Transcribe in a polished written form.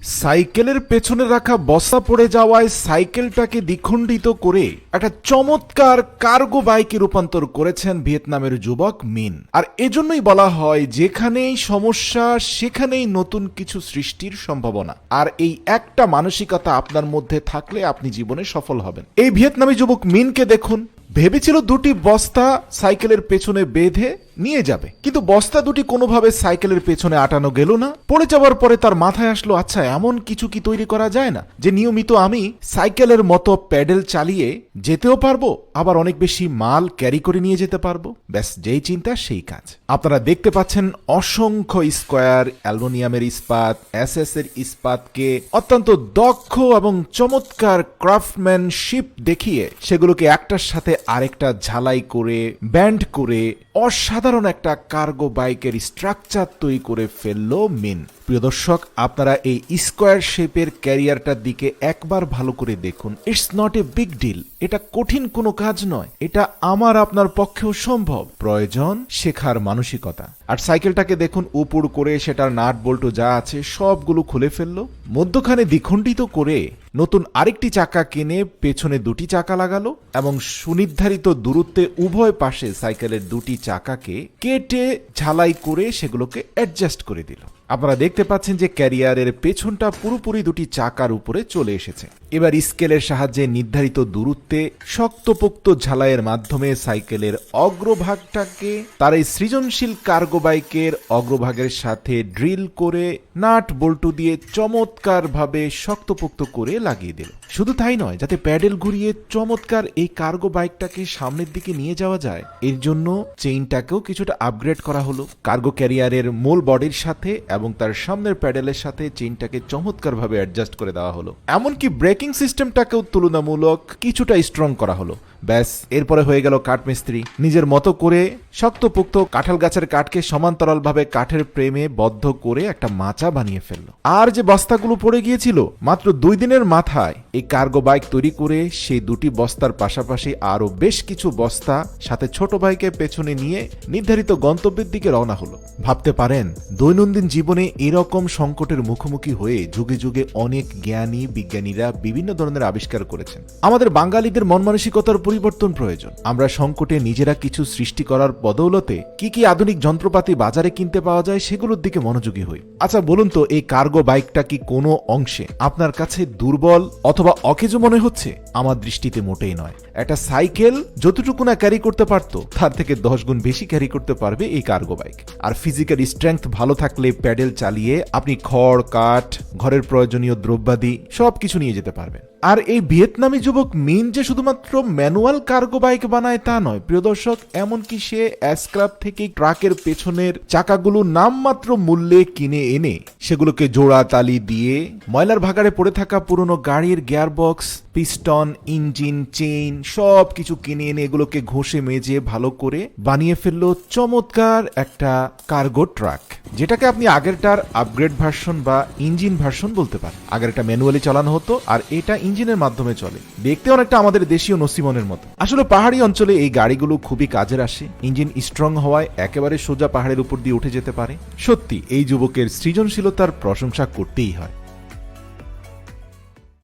সাইকেলের পেছনে রাখা বস্তা পড়ে যাওয়ায় সাইকেলটাকে দ্বিখণ্ডিত করে একটা চমৎকার কার্গো বাইকে রূপান্তর করেছেন ভিয়েতনামের যুবক মিন। আর এজন্যই বলা হয় যেখানেই সমস্যা সেখানেই নতুন কিছু সৃষ্টির সম্ভাবনা। আর এই একটা মানসিকতা আপনার মধ্যে থাকলে আপনি জীবনে সফল হবেন। এই ভিয়েতনামী যুবক মিনকে দেখুন, ভেবেছিল দুটি বস্তা সাইকেলের পেছনে বেঁধে নিয়ে যাবে, কিন্তু বস্তা দুটি কোনোভাবে সাইকেলের পেছনে আটানো গেল না। পড়ে যাওয়ার পরে তার মাথায় আসলো, আচ্ছা এমন কিছু কি তৈরি করা যায় না যে নিয়মিত আমি সাইকেলের মতো প্যাডেল চালিয়ে যেতেও পারবো, আবার অনেক বেশি মাল ক্যারি করে নিয়ে যেতে পারবো। ব্যাস, যেই চিন্তা সেই কাজ। আপনারা দেখতে পাচ্ছেন অসংখ্য স্কোয়ার, অ্যালুমিনিয়ামের ইস্পাত, এসএস এর ইস্পাতকে অত্যন্ত দক্ষ এবং চমৎকার ক্রাফটম্যানশিপ দেখিয়ে সেগুলোকে একটার সাথে আরেকটা ঝালাই করে ব্যান্ড করে অসাধারণ একটা কার্গো বাইকের স্ট্রাকচার তৈরি করে ফেললো মিন। প্রিয় দর্শক, আপনারা এই স্কোয়ার শেপের ক্যারিয়ারটার দিকে একবার ভালো করে দেখুন। It's not a big deal, এটা কঠিন কোনো কাজ নয়, এটা আমার আপনার পক্ষেও সম্ভব। প্রয়োজন শেখার মানসিকতা। আর সাইকেলটাকে দেখুন, উপর করে সেটার নাট বল্টু যা আছে সবগুলো খুলে ফেললো, মধ্যখানে দ্বিখণ্ডিত করে নতুন আরেকটি চাকা কিনে পেছনে দুটি চাকা লাগালো এবং সুনির্ধারিত দূরত্বে উভয় পাশে সাইকেলের দুটি চাকাকে কেটে ঝালাই করে সেগুলোকে অ্যাডজাস্ট করে দিল। আপনারা দেখতে পাচ্ছেন যে ক্যারিয়ারের পেছনটা পুরোপুরি দুটি চাকার উপরে চলে এসেছে। এবার স্কেলের সাহায্যে নির্ধারিত দূরত্বে শক্তপোক্ত ঝালাইয়ের মাধ্যমে সাইকেলের অগ্রভাগটাকে তার এই সৃজনশীল কার্গো বাইকের অগ্রভাগের সাথে ড্রিল করে নাট বল্টু দিয়ে চমৎকারভাবে শক্তপোক্ত করে লাগিয়ে দিল। শুধু তাই নয়, যাতে প্যাডেল ঘুরিয়ে চমৎকার এই কার্গো বাইকটাকে সামনের দিকে নিয়ে যাওয়া যায়, এর জন্য চেইনটাকেও কিছুটা আপগ্রেড করা হলো। কার্গো ক্যারিয়ারের মূল বডির সাথে এবং তার সামনের প্যাডেলের সাথে চেইনটাকে চমৎকারভাবে অ্যাডজাস্ট করে দেওয়া হলো। এমনকি ব্রেকিং সিস্টেমটাকেও তুলনামূলক কিছুটা স্ট্রং করা হলো। ব্যাস, এরপরে হয়ে গেল কাঠমিস্ত্রি নিজের মতো করে শক্তপোক্ত কাঁঠাল গাছের কাঠকে সমান্তরালভাবে কাঠের প্রেমে বদ্ধ করে একটা মাচা বানিয়ে ফেললো। আর যে বস্তাগুলো পড়ে গিয়েছিল, মাত্র 2 দিনের মাথায় এই কার্গো বাইক তৈরি করে সেই দুটি বস্তার পাশাপাশি আরো বেশ কিছু বস্তা সাথে ছোট বাইকে পেছনে নিয়ে নির্ধারিত গন্তব্যের দিকে রওনা হলো। ভাবতে পারেন, দৈনন্দিন জীবনে এরকম সংকটের মুখোমুখি হয়ে যুগে যুগে অনেক জ্ঞানী বিজ্ঞানীরা বিভিন্ন ধরনের আবিষ্কার করেছেন। আমাদের বাঙালিদের মন মানসিকতার পরিবর্তন প্রয়োজন। আমরা সংকটে নিজেরা কিছু সৃষ্টি করার বদৌলতে কি কি আধুনিক যন্ত্রপাতি বাজারে কিনতে পাওয়া যায় সেগুলোর দিকে মনোযোগী হই। আচ্ছা বলুন তো, এই কার্গো বাইকটা কি কোনো অংশে আপনার কাছে দুর্বল অথবা অকেজো মনে হচ্ছে? আমার দৃষ্টিতে মোটেই নয়। একটা সাইকেল যতটুকু না ক্যারি করতে পারতো তার থেকে 10 গুণ বেশি ক্যারি করতে পারবে এই কার্গো বাইক। আর ফিজিক্যাল স্ট্রেংথ ভালো থাকলে প্যাডেল চালিয়ে আপনি খড়, কাঠ, ঘরের প্রয়োজনীয় দ্রব্যাদি সবকিছু নিয়ে যেতে পারবেন। আর এই ভিয়েতনামী যুবক মিন যে শুধুমাত্র ম্যানুয়াল কার্গো বাইক বানায় তা নয় প্রিয় দর্শক, এমনকি সে স্ক্র্যাপ থেকে ট্রাকের পেছনের চাকাগুলো নামমাত্র মূল্যে কিনে এনে সেগুলোকে জোড়া তালি দিয়ে ময়লার ভাগাড়ে পড়ে থাকা পুরনো গাড়ির গিয়ারবক্স, পিস্টন, ইঞ্জিন, চেইন সবকিছু কিনে এনে এগুলোকে ঘষে মেজে ভালো করে বানিয়ে ফেললো চমৎকার একটা কার্গো ট্রাক, যেটাকে আপনি আগেরটার আপগ্রেড ভার্সন বা ইঞ্জিন ভার্সন বলতে পারেন। আগেরটা ম্যানুয়ালি চালানো হতো আর এটা ইঞ্জিনের মাধ্যমে চলে। দেখতে অনেকটা আমাদের দেশীয় নসিমনের মতো। আসলে পাহাড়ি অঞ্চলে এই গাড়িগুলো খুবই কাজের আসে। ইঞ্জিন স্ট্রং হওয়ায় একেবারে সোজা পাহাড়ের উপর দিয়ে উঠে যেতে পারে। সত্যি এই যুবকের সৃজনশীলতার প্রশংসা করতেই হয়।